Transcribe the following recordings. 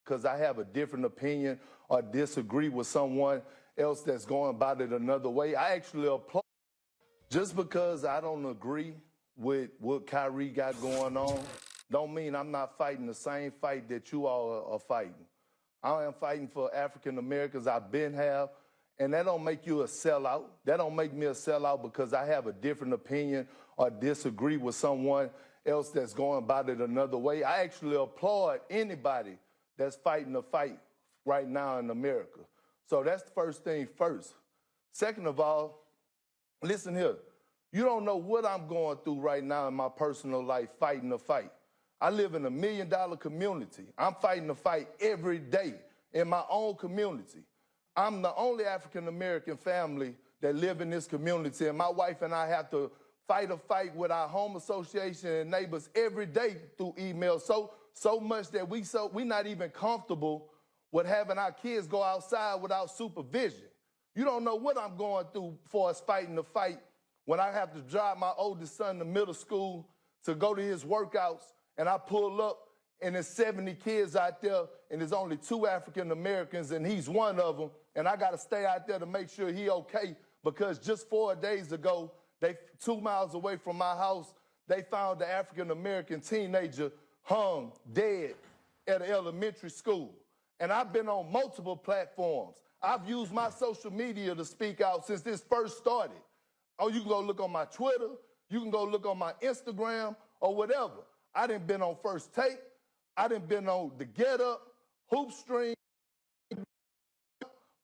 because I have a different opinion or disagree with someone else that's going about it another way. I actually applaud. Just because I don't agree with what Kyrie got going on, don't mean I'm not fighting the same fight that you all are fighting. I am fighting for African Americans. I've been have, and that don't make you a sellout. That don't make me a sellout because I have a different opinion or disagree with someone else that's going about it another way. I actually applaud anybody that's fighting the fight right now in America. So that's the first thing first. Second of all, listen here. You don't know what I'm going through right now in my personal life fighting the fight. I live in $1 million community. I'm fighting the fight every day in my own community. I'm the only African-American family that live in this community, and my wife and I have to fight a fight with our home association and neighbors every day through email, so much that we're not even comfortable with having our kids go outside without supervision. You don't know what I'm going through for us fighting the fight when I have to drive my oldest son to middle school to go to his workouts, and I pull up and there's 70 kids out there and there's only 2 African Americans and he's one of them, and I got to stay out there to make sure he okay because just 4 days ago, 2 miles away from my house, they found the African American teenager hung dead at an elementary school. And I've been on multiple platforms. I've used my social media to speak out since this first started. Oh, you can go look on my Twitter, you can go look on my Instagram or whatever. I done been on First Take, I done been on The Get Up, Hoop Stream,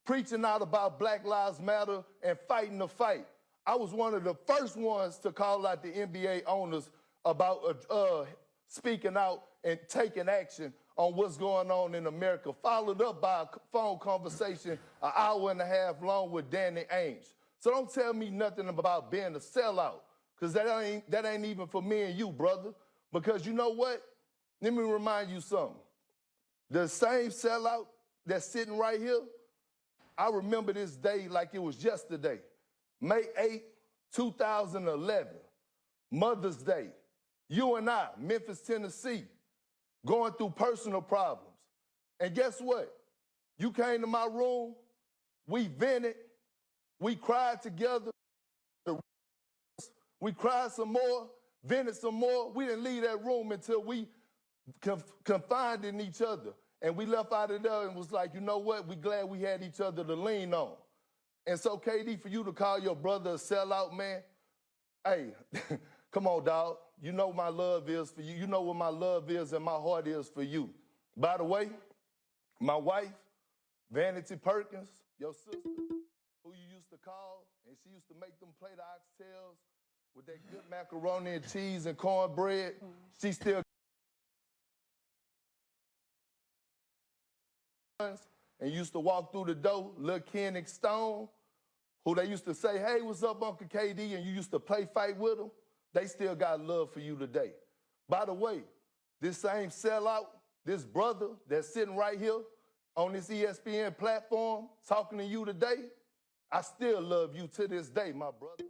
preaching out about Black Lives Matter and fighting the fight. I was one of the first ones to call out the NBA owners about speaking out and taking action on what's going on in America, followed up by a phone conversation an hour and a half long with Danny Ainge. So don't tell me nothing about being a sellout, because that ain't even for me and you, brother. Because you know what? Let me remind you something. The same sellout that's sitting right here, I remember this day like it was yesterday. May 8, 2011, Mother's Day. You and I, Memphis, Tennessee, going through personal problems. And guess what? You came to my room, we vented, we cried together, we cried some more, vented some more. We didn't leave that room until we confined in each other. And we left out of there and was like, you know what? We glad we had each other to lean on. And so, KD, for you to call your brother a sellout, man, hey, come on, dog. You know my love is for you. You know what my love is and my heart is for you. By the way, my wife, Vanity Perkins, your sister, who you used to call, and she used to make them play the oxtails with that good macaroni and cheese and cornbread, she still and used to walk through the door, little Kendrick Stone, who they used to say, hey, what's up, Uncle KD, and you used to play fight with them, they still got love for you today. By the way, this same sellout, this brother that's sitting right here on this ESPN platform talking to you today, I still love you to this day, my brother.